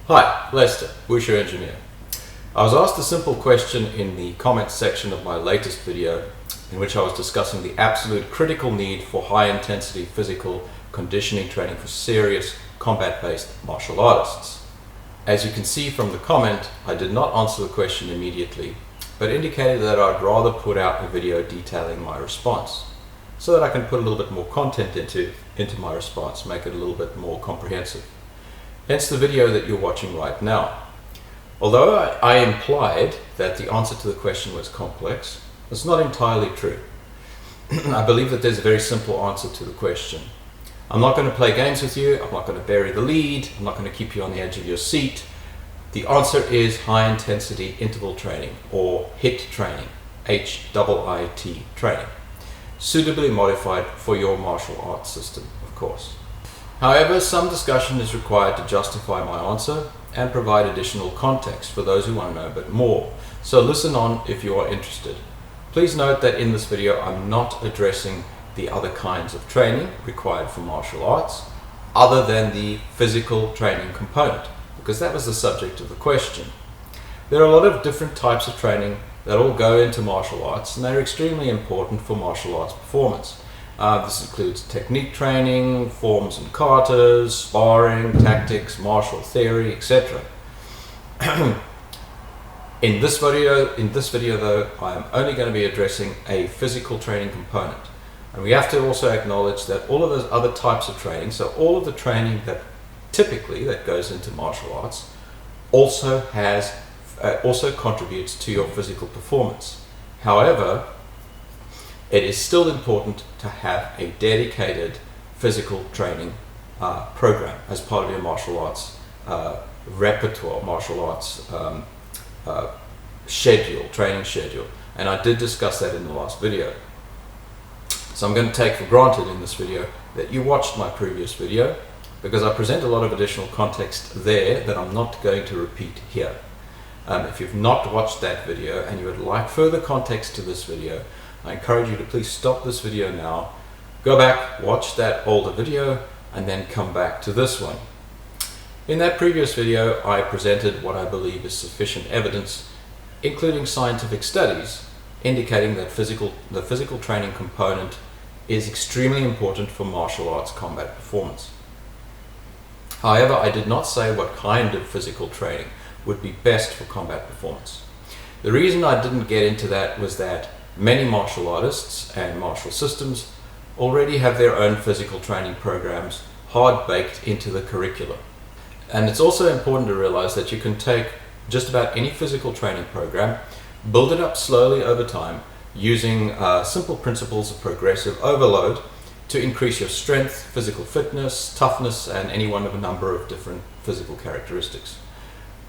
Hi, Lester, Wushu Engineer. I was asked a simple question in the comments section of my latest video in which I was discussing the absolute critical need for high-intensity physical conditioning training for serious combat-based martial artists. As you can see from the comment, I did not answer the question immediately, but indicated that I'd rather put out a video detailing my response, so that I can put a little bit more content into my response, make it a little bit more comprehensive. Hence the video that you're watching right now. Although I implied that the answer to the question was complex, it's not entirely true. I believe that there's a very simple answer to the question. I'm not going to play games with you, I'm not going to bury the lead, I'm not going to keep you on the edge of your seat. The answer is high intensity interval training, or HIIT training, HIIT training, suitably modified for your martial arts system, of course. However, some discussion is required to justify my answer and provide additional context for those who want to know a bit more. So listen on if you are interested. Please note that in this video I'm not addressing the other kinds of training required for martial arts other than the physical training component, because that was the subject of the question. There are a lot of different types of training that all go into martial arts, and they're extremely important for martial arts performance. This includes technique training, forms and katas, sparring, tactics, martial theory, etc. In this video though, I am only going to be addressing a physical training component. And we have to also acknowledge that all of those other types of training, so all of the training that typically goes into martial arts, also contributes to your physical performance. However, it is still important to have a dedicated physical training program as part of your martial arts repertoire, martial arts training schedule. And I did discuss that in the last video. So I'm going to take for granted in this video that you watched my previous video, because I present a lot of additional context there that I'm not going to repeat here. If you've not watched that video and you would like further context to this video, I encourage you to please stop this video now, go back, watch that older video, and then come back to this one. In that previous video, I presented what I believe is sufficient evidence, including scientific studies, indicating that the physical training component is extremely important for martial arts combat performance. However, I did not say what kind of physical training would be best for combat performance. The reason I didn't get into that was that many martial artists and martial systems already have their own physical training programs hard-baked into the curriculum. And it's also important to realize that you can take just about any physical training program, build it up slowly over time, using simple principles of progressive overload to increase your strength, physical fitness, toughness, and any one of a number of different physical characteristics.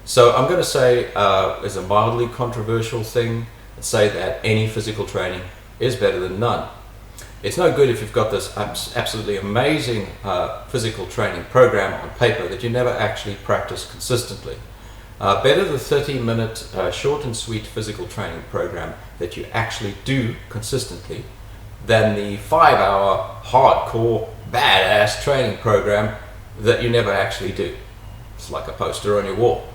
So I'm going to say, as a mildly controversial thing, say that any physical training is better than none. It's no good if you've got this absolutely amazing physical training program on paper that you never actually practice consistently. Better the 30-minute short and sweet physical training program that you actually do consistently than the 5-hour hardcore badass training program that you never actually do. It's like a poster on your wall.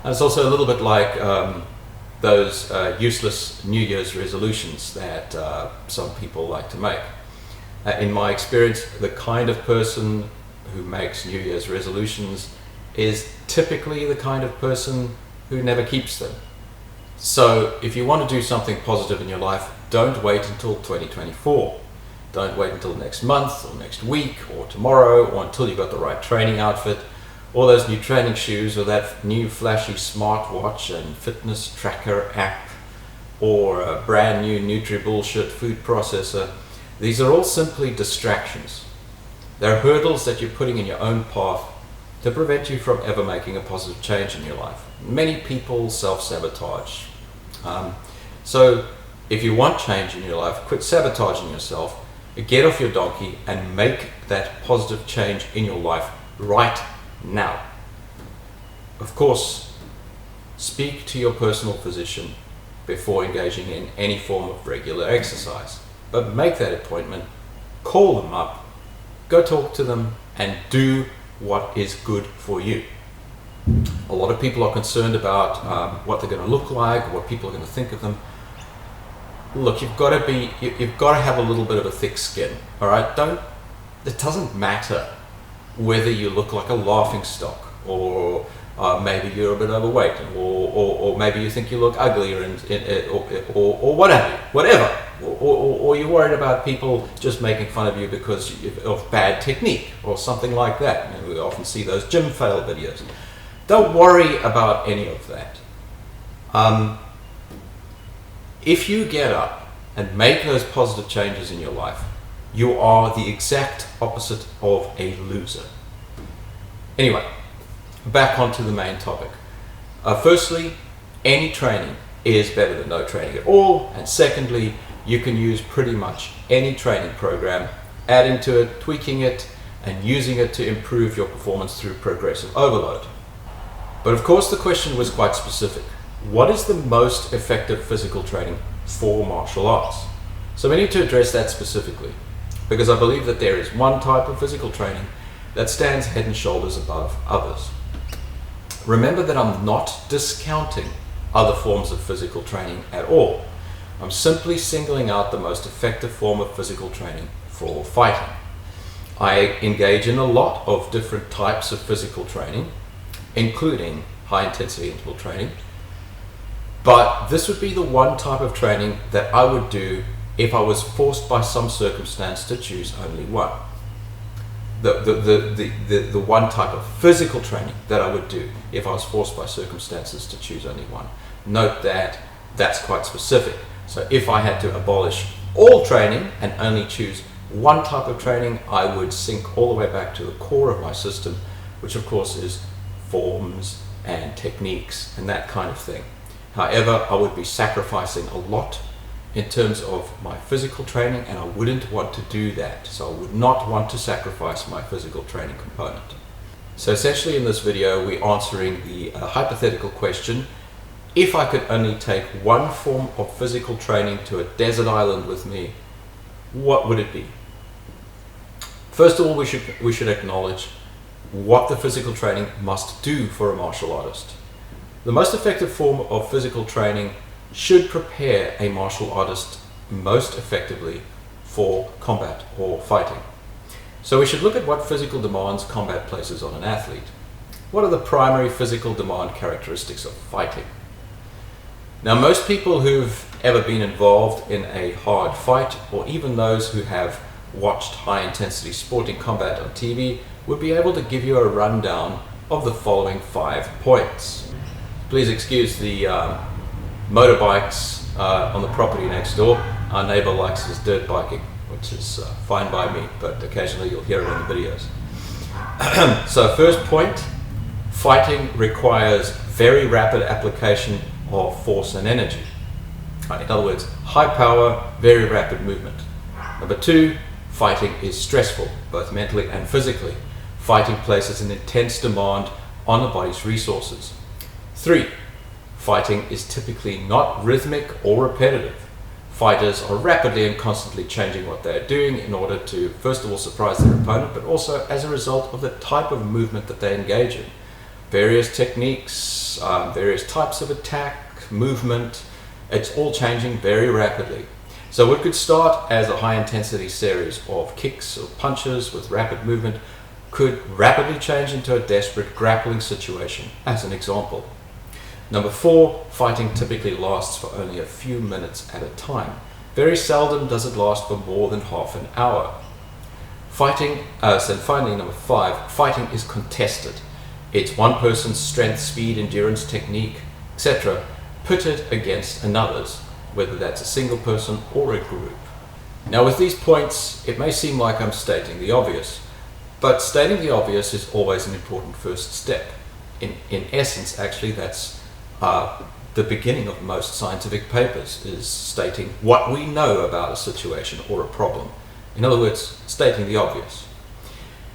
And it's also a little bit like those useless New Year's resolutions that some people like to make. In my experience, the kind of person who makes New Year's resolutions is typically the kind of person who never keeps them. So if you want to do something positive in your life, don't wait until 2024. Don't wait until next month or next week or tomorrow or until you've got the right training outfit, or those new training shoes, or that new flashy smartwatch and fitness tracker app, or a brand new Nutri-Bullshit food processor. These are all simply distractions. They're hurdles that you're putting in your own path to prevent you from ever making a positive change in your life. Many people self-sabotage. So if you want change in your life, quit sabotaging yourself, get off your donkey and make that positive change in your life right now. Of course, speak to your personal physician before engaging in any form of regular exercise. But make that appointment, call them up, go talk to them, and do what is good for you. A lot of people are concerned about what they're going to look like, what people are going to think of them. Look, you've got to have a little bit of a thick skin, all right? It doesn't matter whether you look like a laughing stock, or maybe you're a bit overweight, or maybe you think you look uglier, or whatever. Or you're worried about people just making fun of you because of bad technique or something like that. We often see those gym fail videos. Don't worry about any of that. If you get up and make those positive changes in your life, you are the exact opposite of a loser. Anyway, back onto the main topic. Firstly, any training is better than no training at all. And secondly, you can use pretty much any training program, adding to it, tweaking it, and using it to improve your performance through progressive overload. But of course, the question was quite specific. What is the most effective physical training for martial arts? So we need to address that specifically, because I believe that there is one type of physical training that stands head and shoulders above others. Remember that I'm not discounting other forms of physical training at all. I'm simply singling out the most effective form of physical training for fighting. I engage in a lot of different types of physical training, including high intensity interval training, but this would be the one type of training that I would do if I was forced by some circumstance to choose only one. The one type of physical training that I would do if I was forced by circumstances to choose only one. Note that that's quite specific. So if I had to abolish all training and only choose one type of training, I would sink all the way back to the core of my system, which of course is forms and techniques and that kind of thing. However, I would be sacrificing a lot in terms of my physical training, and I wouldn't want to do that. So I would not want to sacrifice my physical training component. So essentially in this video, we're answering the hypothetical question: if I could only take one form of physical training to a desert island with me, what would it be? First of all, we should acknowledge what the physical training must do for a martial artist. The most effective form of physical training should prepare a martial artist most effectively for combat or fighting. So we should look at what physical demands combat places on an athlete. What are the primary physical demand characteristics of fighting? Now, most people who've ever been involved in a hard fight, or even those who have watched high-intensity sporting combat on TV, would be able to give you a rundown of the following 5 points. Please excuse the motorbikes on the property next door. Our neighbor likes his dirt biking, which is fine by me, but occasionally you'll hear it in the videos. So first point, fighting requires very rapid application of force and energy. In other words, high power, very rapid movement. Number 2, fighting is stressful, both mentally and physically. Fighting places an intense demand on the body's resources. 3, fighting is typically not rhythmic or repetitive. Fighters are rapidly and constantly changing what they're doing in order to, first of all, surprise their opponent, but also as a result of the type of movement that they engage in. Various techniques, various types of attack, movement, it's all changing very rapidly. So what could start as a high-intensity series of kicks or punches with rapid movement could rapidly change into a desperate grappling situation, as an example. Number 4, fighting typically lasts for only a few minutes at a time. Very seldom does it last for more than half an hour. So finally, number 5, fighting is contested. It's one person's strength, speed, endurance, technique, etc., pitted against another's, whether that's a single person or a group. Now with these points, it may seem like I'm stating the obvious, but stating the obvious is always an important first step. In essence, actually, that's the beginning of most scientific papers, is stating what we know about a situation or a problem. In other words, stating the obvious.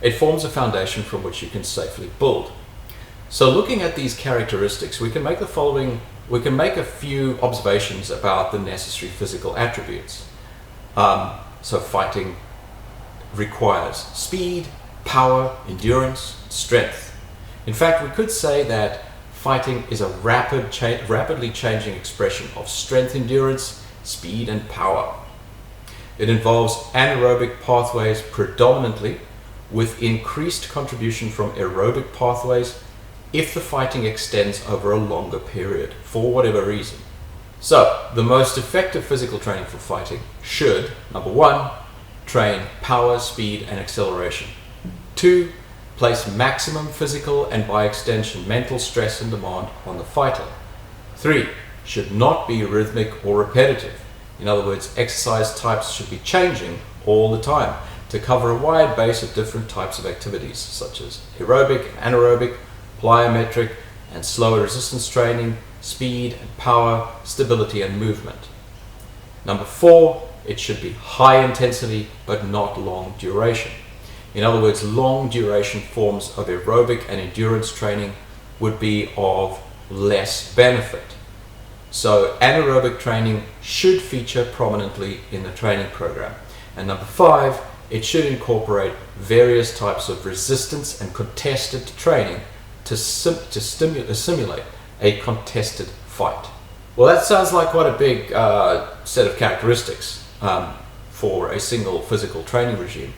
It forms a foundation from which you can safely build. So looking at these characteristics, we can make a few observations about the necessary physical attributes. So fighting requires speed, power, endurance, strength. In fact, we could say that fighting is a rapidly changing expression of strength, endurance, speed, and power. It involves anaerobic pathways predominantly, with increased contribution from aerobic pathways if the fighting extends over a longer period, for whatever reason. So, the most effective physical training for fighting should, number 1, train power, speed, and acceleration. 2, place maximum physical and by extension mental stress and demand on the fighter. 3, should not be rhythmic or repetitive. In other words, exercise types should be changing all the time to cover a wide base of different types of activities such as aerobic, anaerobic, plyometric, and slower resistance training, speed and power, stability and movement. Number 4, it should be high intensity but not long duration. In other words, long duration forms of aerobic and endurance training would be of less benefit. So anaerobic training should feature prominently in the training program. And number 5, it should incorporate various types of resistance and contested training to simulate a contested fight. Well, that sounds like quite a big set of characteristics for a single physical training regime,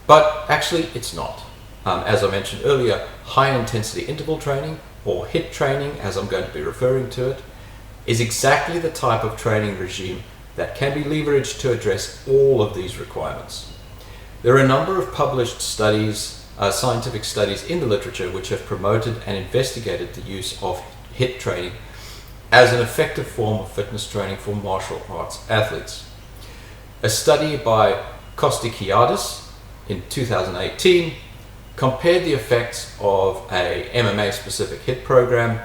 but actually it's not. As I mentioned earlier, high intensity interval training, or HIIT training as I'm going to be referring to it, is exactly the type of training regime that can be leveraged to address all of these requirements. There are a number of published studies, scientific studies in the literature which have promoted and investigated the use of HIIT training as an effective form of fitness training for martial arts athletes. A study by Kostikiadis in 2018 compared the effects of a MMA-specific HIIT program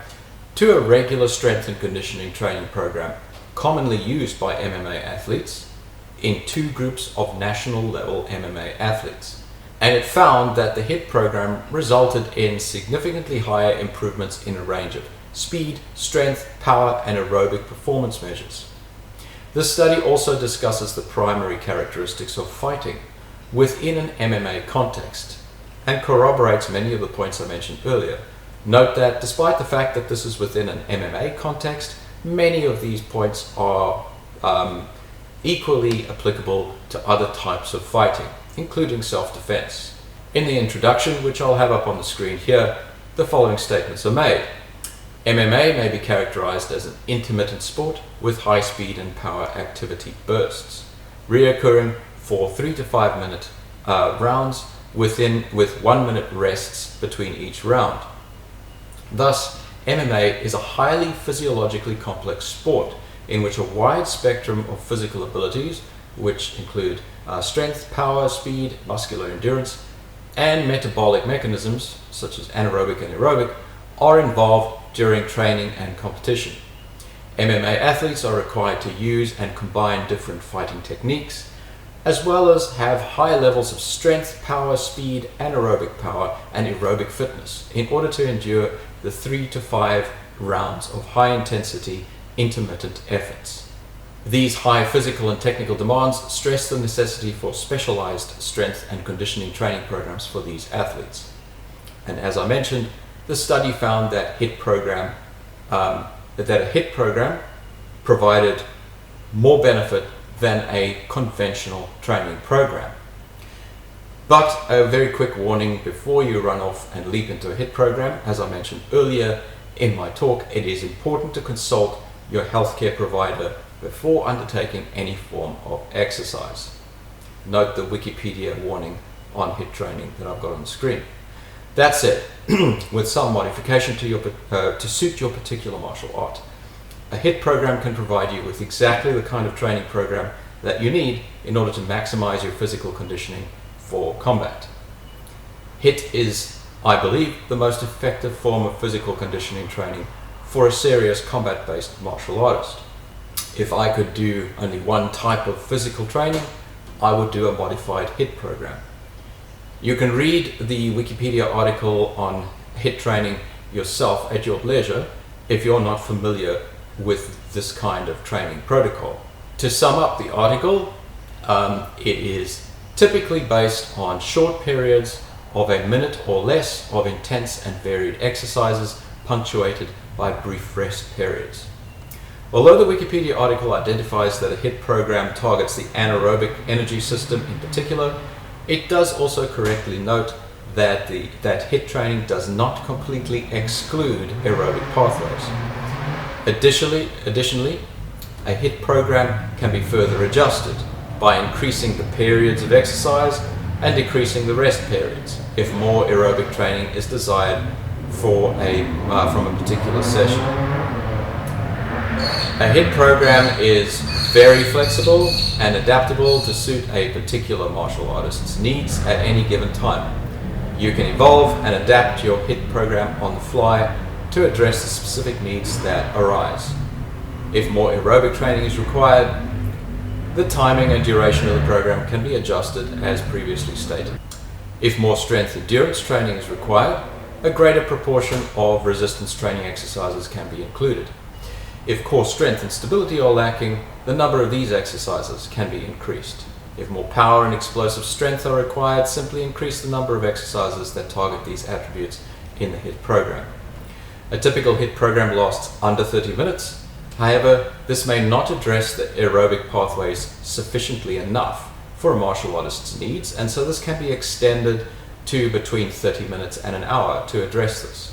to a regular strength and conditioning training program commonly used by MMA athletes in 2 groups of national level MMA athletes. And it found that the HIIT program resulted in significantly higher improvements in a range of speed, strength, power, and aerobic performance measures. This study also discusses the primary characteristics of fighting within an MMA context and corroborates many of the points I mentioned earlier. Note that despite the fact that this is within an MMA context, many of these points are equally applicable to other types of fighting, including self-defense. In the introduction, which I'll have up on the screen here, the following statements are made. MMA may be characterized as an intermittent sport with high speed and power activity bursts, reoccurring for 3 to 5 minute rounds with 1 minute rests between each round. Thus, MMA is a highly physiologically complex sport in which a wide spectrum of physical abilities, which include strength, power, speed, muscular endurance, and metabolic mechanisms such as anaerobic and aerobic, are involved during training and competition. MMA athletes are required to use and combine different fighting techniques, as well as have high levels of strength, power, speed, anaerobic power, and aerobic fitness in order to endure the 3 to 5 rounds of high intensity intermittent efforts. These high physical and technical demands stress the necessity for specialized strength and conditioning training programs for these athletes. And as I mentioned, the study found that a HIIT program provided more benefit than a conventional training program. But a very quick warning before you run off and leap into a HIIT program. As I mentioned earlier in my talk, it is important to consult your healthcare provider before undertaking any form of exercise. Note the Wikipedia warning on HIIT training that I've got on the screen. That said, with some modification to suit your particular martial art, a HIIT program can provide you with exactly the kind of training program that you need in order to maximize your physical conditioning for combat. HIIT is, I believe, the most effective form of physical conditioning training for a serious combat-based martial artist. If I could do only one type of physical training, I would do a modified HIIT program. You can read the Wikipedia article on HIIT training yourself at your leisure if you're not familiar with this kind of training protocol. To sum up the article, it is typically based on short periods of a minute or less of intense and varied exercises punctuated by brief rest periods. Although the Wikipedia article identifies that a HIIT program targets the anaerobic energy system in particular, it does also correctly note that HIIT training does not completely exclude aerobic pathways. Additionally, a HIIT program can be further adjusted by increasing the periods of exercise and decreasing the rest periods if more aerobic training is desired from a particular session. A HIIT program is very flexible and adaptable to suit a particular martial artist's needs at any given time. You can evolve and adapt your HIIT program on the fly to address the specific needs that arise. If more aerobic training is required, the timing and duration of the program can be adjusted as previously stated. If more strength endurance training is required, a greater proportion of resistance training exercises can be included. If core strength and stability are lacking, the number of these exercises can be increased. If more power and explosive strength are required, simply increase the number of exercises that target these attributes in the HIIT program. A typical HIIT program lasts under 30 minutes. However, this may not address the aerobic pathways sufficiently enough for a martial artist's needs, and so this can be extended to between 30 minutes and an hour to address this.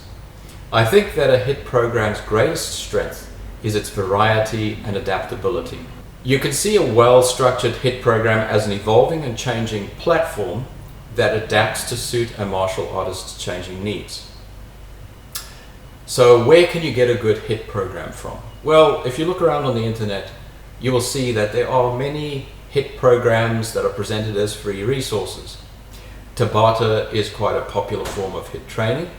I think that a HIIT program's greatest strength is its variety and adaptability. You can see a well-structured HIIT program as an evolving and changing platform that adapts to suit a martial artist's changing needs. So where can you get a good HIIT program from? Well, if you look around on the internet, you will see that there are many HIIT programs that are presented as free resources. Tabata is quite a popular form of HIIT training,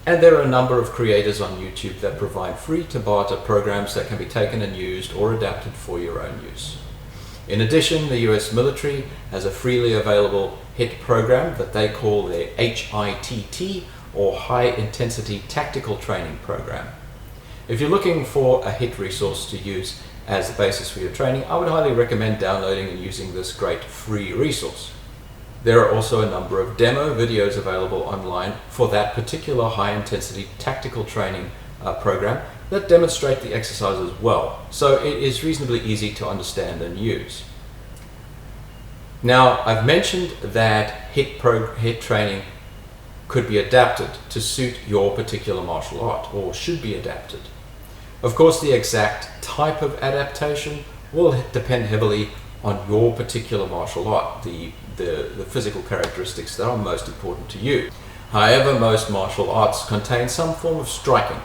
and there are a number of creators on YouTube that provide free Tabata programs that can be taken and used or adapted for your own use. In addition, the US military has a freely available HIIT program that they call their HIIT, or High Intensity Tactical Training Program. If you're looking for a HIIT resource to use as the basis for your training, I would highly recommend downloading and using this great free resource. There are also a number of demo videos available online for that particular high intensity tactical training program that demonstrate the exercises well, so it is reasonably easy to understand and use. Now, I've mentioned that HIIT training could be adapted to suit your particular martial art, or should be adapted. Of course, the exact type of adaptation will depend heavily on your particular martial art, the physical characteristics that are most important to you. However, most martial arts contain some form of striking.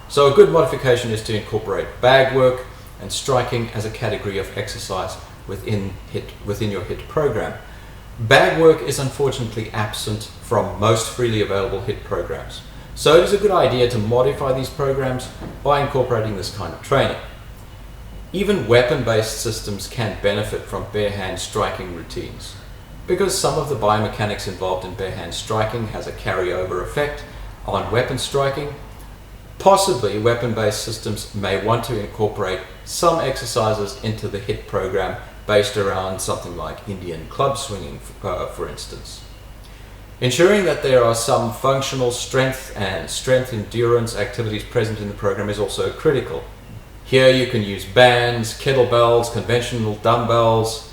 So a good modification is to incorporate bag work and striking as a category of exercise within your HIIT program. Bag work is unfortunately absent from most freely available HIIT programs. So it is a good idea to modify these programs by incorporating this kind of training. Even weapon-based systems can benefit from bare hand striking routines, because some of the biomechanics involved in bare hand striking has a carryover effect on weapon striking. Possibly weapon-based systems may want to incorporate some exercises into the HIIT program based around something like Indian club swinging, for instance. Ensuring that there are some functional strength and strength endurance activities present in the program is also critical. Here you can use bands, kettlebells, conventional dumbbells,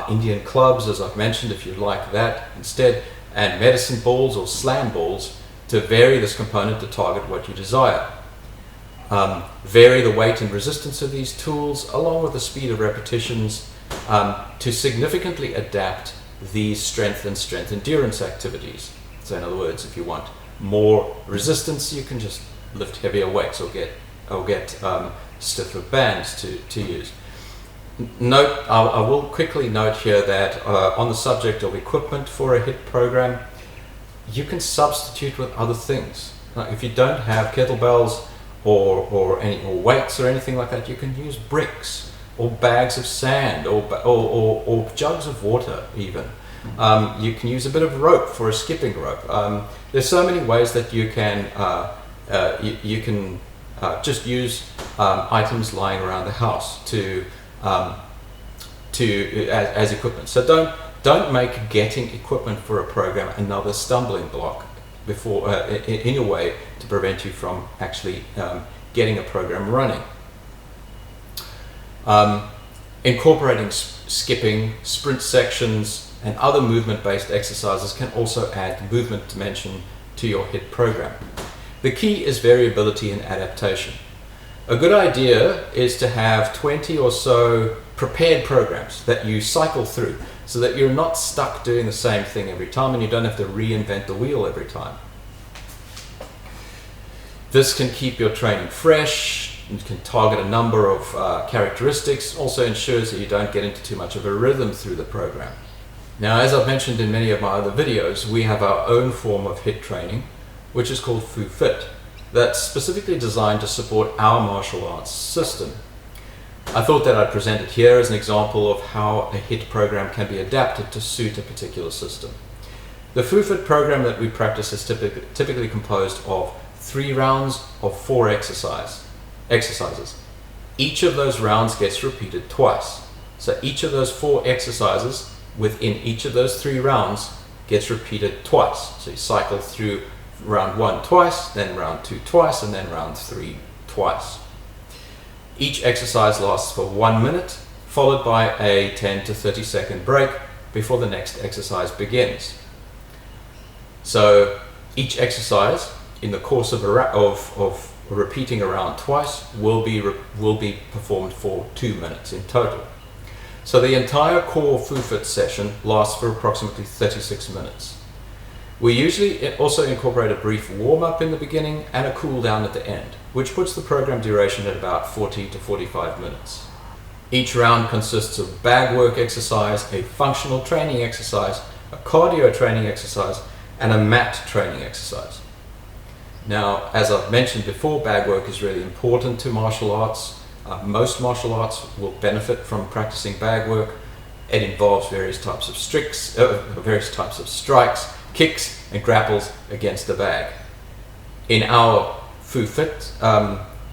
Indian clubs, as I've mentioned, if you like that instead, and medicine balls or slam balls to vary this component to target what you desire. Vary the weight and resistance of these tools along with the speed of repetitions to significantly adapt these strength and strength endurance activities. So in other words, if you want more resistance, you can just lift heavier weights or get stiffer bands to use. Note, I will quickly note here that on the subject of equipment for a HIIT program, you can substitute with other things. If you don't have kettlebells or weights or anything like that, you can use bricks or bags of sand or jugs of water even. You can use a bit of rope for a skipping rope. There's so many ways that you can just use items lying around the house as equipment. So don't make getting equipment for a program another stumbling block before in your way to prevent you from actually getting a program running. Incorporating skipping, sprint sections, and other movement-based exercises can also add movement dimension to your HIIT program. The key is variability and adaptation. A good idea is to have 20 or so prepared programs that you cycle through so that you're not stuck doing the same thing every time and you don't have to reinvent the wheel every time. This can keep your training fresh, you can target a number of characteristics, also ensures that you don't get into too much of a rhythm through the program. Now, as I've mentioned in many of my other videos, we have our own form of HIIT training, which is called FuFit, that's specifically designed to support our martial arts system. I thought that I'd present it here as an example of how a HIIT program can be adapted to suit a particular system. The FuFit program that we practice is typically composed of 3 rounds of 4 exercises. Each of those rounds gets repeated twice. So each of those 4 exercises within each of those 3 rounds gets repeated twice. So you cycle through round 1 twice, then round 2 twice, and then round 3 twice. Each exercise lasts for 1 minute, followed by a 10 to 30 second break before the next exercise begins. So each exercise in the course of repeating a round twice will be performed for 2 minutes in total. So the entire core FuFit session lasts for approximately 36 minutes. We usually also incorporate a brief warm-up in the beginning and a cool down at the end, which puts the program duration at about 40 to 45 minutes. Each round consists of bag work exercise, a functional training exercise, a cardio training exercise, and a mat training exercise. Now, as I've mentioned before, bag work is really important to martial arts. Most martial arts will benefit from practicing bag work. It involves various types of strikes, kicks, and grapples against the bag. In our FuFit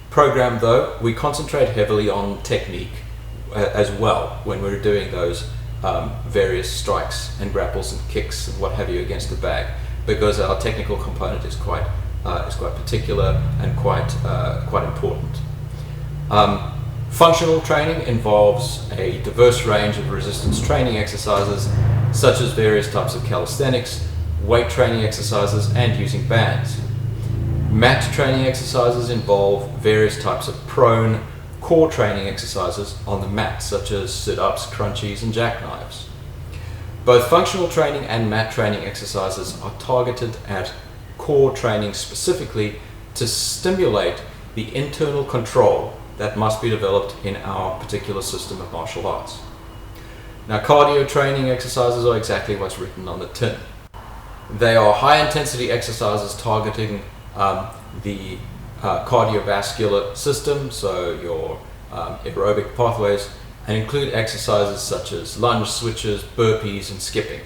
program, though, we concentrate heavily on technique as well when we're doing those various strikes and grapples and kicks and what have you against the bag, because our technical component is quite particular and quite important. Functional training involves a diverse range of resistance training exercises, such as various types of calisthenics, weight training exercises, and using bands. Mat training exercises involve various types of prone core training exercises on the mat, such as sit-ups, crunchies, and jackknives. Both functional training and mat training exercises are targeted at core training specifically to stimulate the internal control that must be developed in our particular system of martial arts. Now, cardio training exercises are exactly what's written on the tin. They are high-intensity exercises targeting the cardiovascular system, so your aerobic pathways, and include exercises such as lunge switches, burpees, and skipping.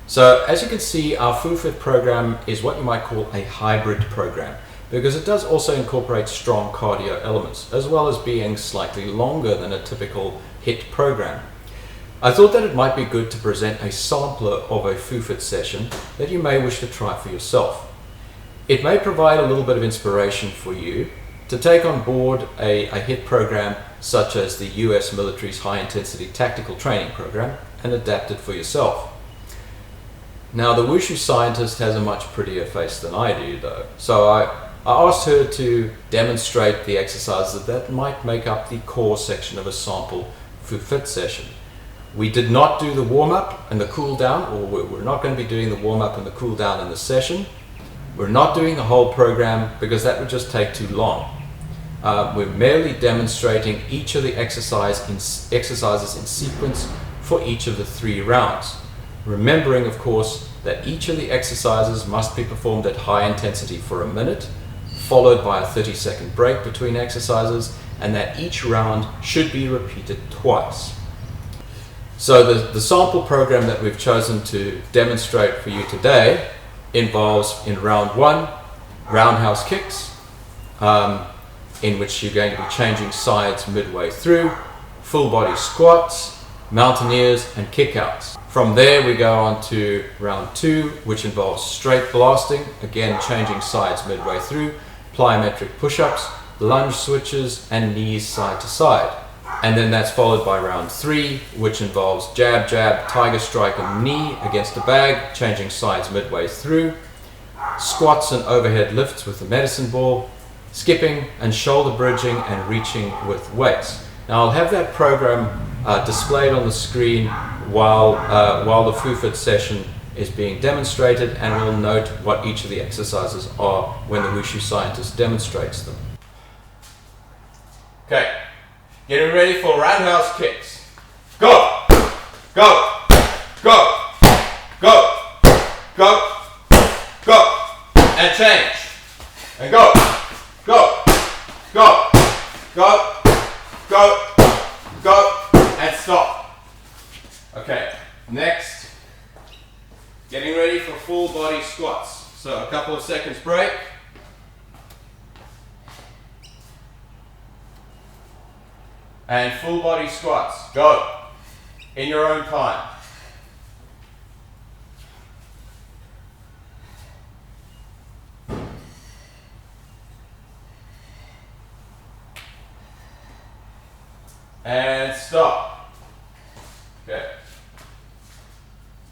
So as you can see, our FuFit program is what you might call a hybrid program, because it does also incorporate strong cardio elements, as well as being slightly longer than a typical HIIT program. I thought that it might be good to present a sampler of a FuFit session that you may wish to try for yourself. It may provide a little bit of inspiration for you to take on board a HIIT program such as the US military's high-intensity tactical training program and adapt it for yourself. Now, the Wushu scientist has a much prettier face than I do, though, so I asked her to demonstrate the exercises that might make up the core section of a sample FuFit session. We did not do the warm-up and the cool-down, or we're not going to be doing the warm-up and the cool-down in the session. We're not doing the whole program because that would just take too long. We're merely demonstrating each of the exercises in sequence for each of the 3 rounds. Remembering, of course, that each of the exercises must be performed at high intensity for a minute, followed by a 30-second break between exercises, and that each round should be repeated twice. So the sample program that we've chosen to demonstrate for you today involves, in round 1, roundhouse kicks, in which you're going to be changing sides midway through, full body squats, mountaineers, and kickouts. From there we go on to round 2, which involves straight blasting, again changing sides midway through, plyometric push-ups, lunge switches, and knees side to side. And then that's followed by round 3, which involves jab, jab, tiger strike and knee against the bag, changing sides midway through, squats and overhead lifts with the medicine ball, skipping and shoulder bridging and reaching with weights. Now I'll have that program displayed on the screen while the FuFit session is being demonstrated, and we'll note what each of the exercises are when the Wushu scientist demonstrates them. Okay, getting ready for roundhouse kicks. Go, go, go, go, go, go, and change, and go, go, go, go, go, go, and stop. Okay, next, getting ready for full body squats. So a couple of seconds break. And full body squats. Go. In your own time. And stop. Okay.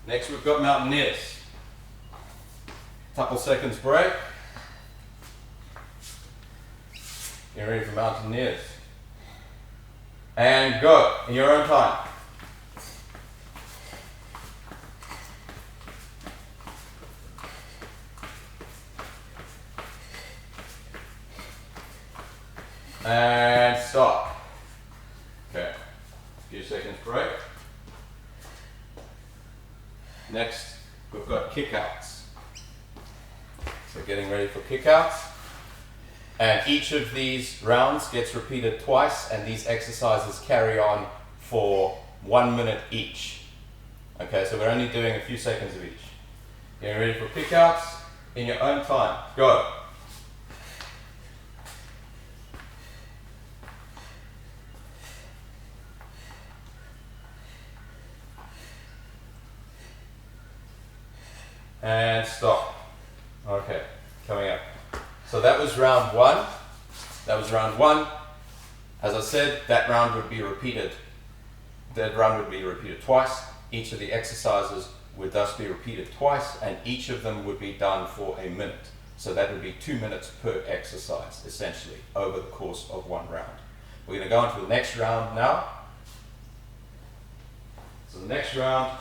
Next we've got mountaineers. Couple seconds break. Get ready for mountaineers. And go in your own time. And stop. Okay. A few seconds break. Next, we've got kickouts. So getting ready for kickouts. And each of these rounds gets repeated twice, and these exercises carry on for 1 minute each. Okay, so we're only doing a few seconds of each. Getting ready for kickouts in your own time. Go. And stop. Okay, coming up. So that was round 1. That was round 1. As I said, that round would be repeated. That round would be repeated twice. Each of the exercises would thus be repeated twice, and each of them would be done for a minute. So that would be 2 minutes per exercise, essentially, over the course of 1 round. We're going to go on to the next round now. So the next round,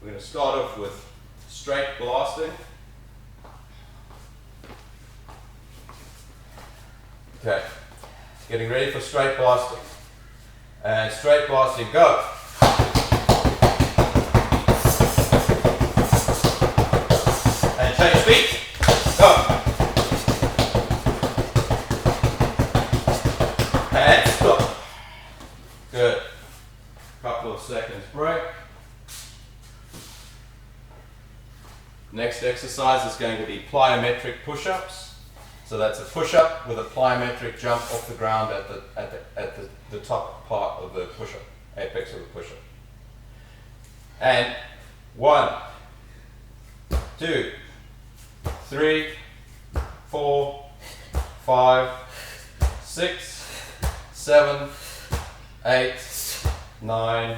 we're going to start off with straight blasting. Okay, getting ready for straight blasting. And straight blasting, go. And change feet, go. And stop. Good. Couple of seconds break. Next exercise is going to be plyometric push-ups. So that's a push-up with a plyometric jump off the ground at the top part of the push-up, apex of the push-up. And 1, 2, 3, 4, 5, 6, 7, 8, 9,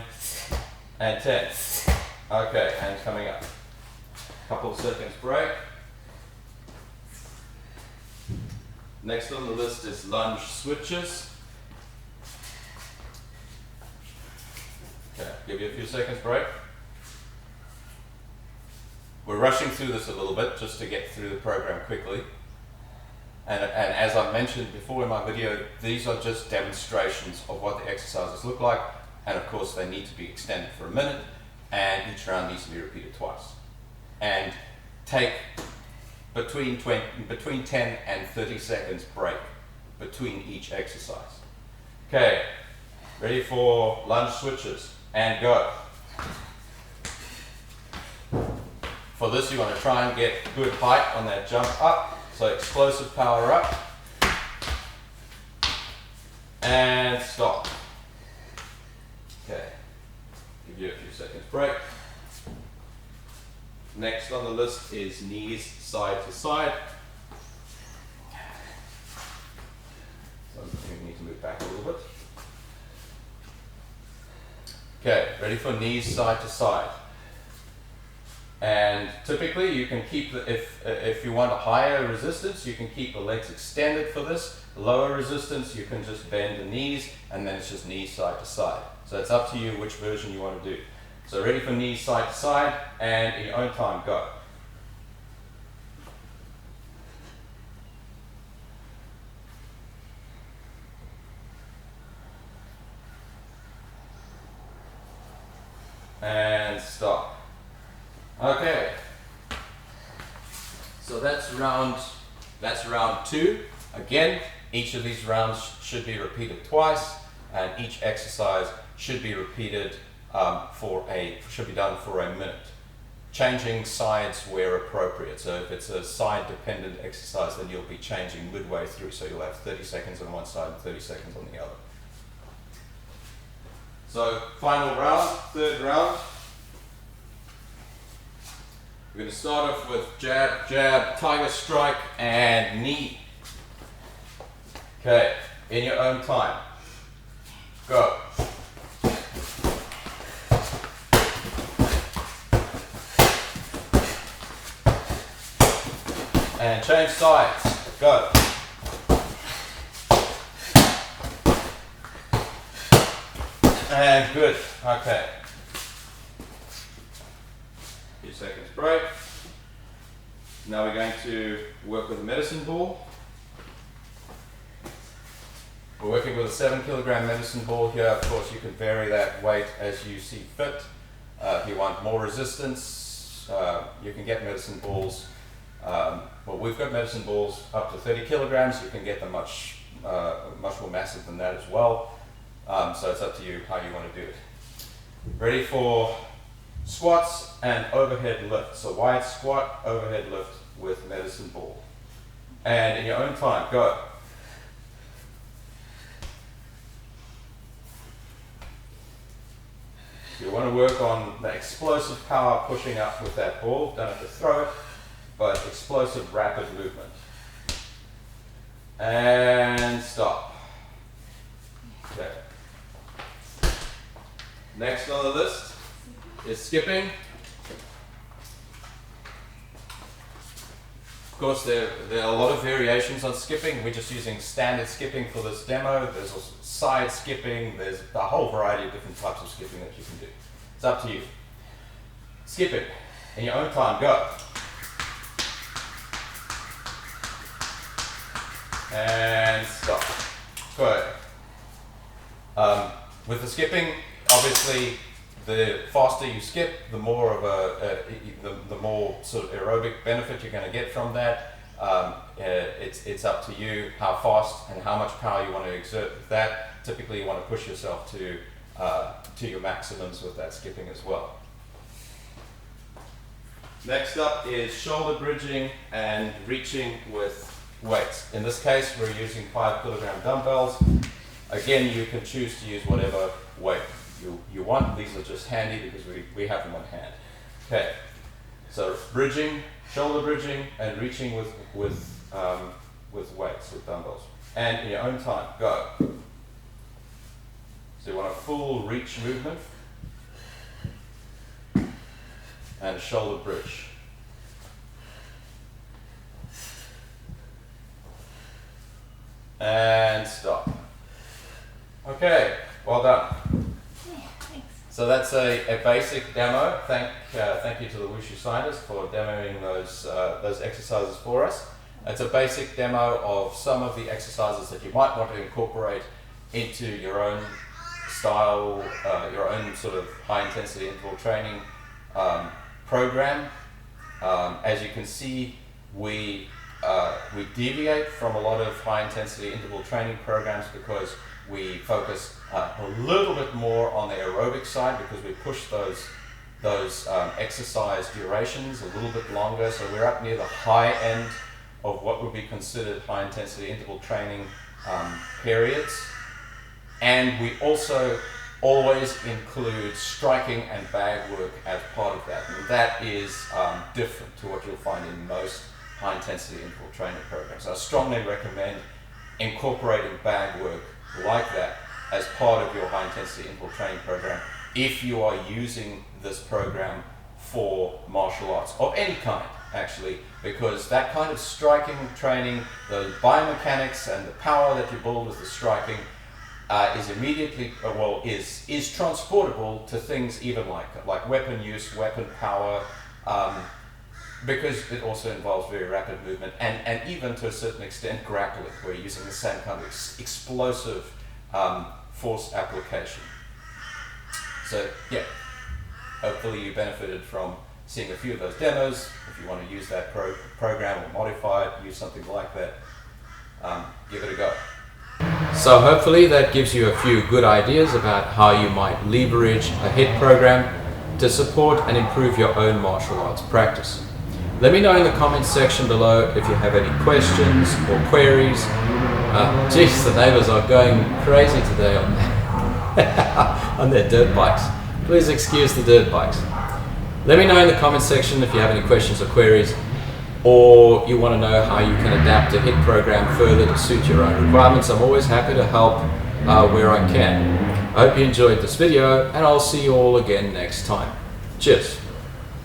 and 10. Okay, and coming up. Couple of seconds break. Next on the list is lunge switches. Okay, give you a few seconds break. We're rushing through this a little bit just to get through the program quickly. And as I mentioned before in my video, these are just demonstrations of what the exercises look like. And of course they need to be extended for a minute, and each round needs to be repeated twice. And take between 10 and 30 seconds break between each exercise. Okay, ready for lunge switches, and go. For this, you want to try and get good height on that jump up, so explosive power up, and stop. Okay, Give you a few seconds break. Next on the list is knees side to side. So we need to move back a little bit. Okay, ready for knees side to side. And typically you can keep, if you want a higher resistance, you can keep the legs extended for this. Lower resistance, you can just bend the knees, and then it's just knees side to side. So it's up to you which version you want to do. So ready for knees side to side, and in your own time, go. And stop. Okay. So that's round 2. Again, each of these rounds should be repeated twice, and each exercise should be repeated should be done for a minute. Changing sides where appropriate. So if it's a side dependent exercise, then you'll be changing midway through. So you'll have 30 seconds on one side and 30 seconds on the other. So final round, third round. We're going to start off with jab, jab, tiger strike, and knee. Okay, in your own time. Go. And change sides. Go. And good. Okay. Few seconds break. Now we're going to work with a medicine ball. We're working with a 7 kilogram medicine ball here. Of course, you can vary that weight as you see fit. If you want more resistance, you can get medicine balls. Well, we've got medicine balls up to 30 kilograms. You can get them much more massive than that as well. So it's up to you how you want to do it. Ready for squats and overhead lift. So wide squat, overhead lift with medicine ball. And in your own time, go. You want to work on the explosive power pushing up with that ball. Don't have to throw it, but explosive, rapid movement. And stop. Okay. Next on the list is skipping. Of course, there are a lot of variations on skipping. We're just using standard skipping for this demo. There's also side skipping. There's a whole variety of different types of skipping that you can do. It's up to you. Skipping in your own time. Go. And stop. Good. With the skipping, obviously, the faster you skip, the more of the more sort of aerobic benefit you're going to get from that. It's up to you how fast and how much power you want to exert with that. Typically, you want to push yourself to your maximums with that skipping as well. Next up is shoulder bridging and reaching with weights. In this case, we're using 5 kilogram dumbbells. Again, you can choose to use whatever weight you want. These are just handy because we have them on hand. Okay, so bridging, shoulder bridging, and reaching with weights, with dumbbells. And in your own time, go. So you want a full reach movement and a shoulder bridge. And stop. Okay, well done. Yeah, thanks. So that's a basic demo. Thank you to the Wushu scientists for demoing those exercises for us. It's a basic demo of some of the exercises that you might want to incorporate into your own style, your own sort of high intensity interval training program. As you can see, we deviate from a lot of high intensity interval training programs because we focus a little bit more on the aerobic side because we push those exercise durations a little bit longer. So we're up near the high end of what would be considered high intensity interval training periods. And we also always include striking and bag work as part of that. And that is different to what you'll find in most high-intensity interval training programs. I strongly recommend incorporating bag work like that as part of your high-intensity interval training program if you are using this program for martial arts of any kind, actually, because that kind of striking training, the biomechanics and the power that you build with the striking is immediately, is transportable to things even like weapon use, weapon power, because it also involves very rapid movement and even to a certain extent grappling, where you're using the same kind of explosive force application. So yeah, hopefully you benefited from seeing a few of those demos. If you want to use that program or modify it, use something like that, give it a go. So hopefully that gives you a few good ideas about how you might leverage a HIIT program to support and improve your own martial arts practice. Let me know in the comments section below if you have any questions or queries. Geez, the neighbors are going crazy today on their dirt bikes. Please excuse the dirt bikes. Let me know in the comments section if you have any questions or queries, or you want to know how you can adapt a HIIT program further to suit your own requirements. I'm always happy to help where I can. I hope you enjoyed this video, and I'll see you all again next time. Cheers.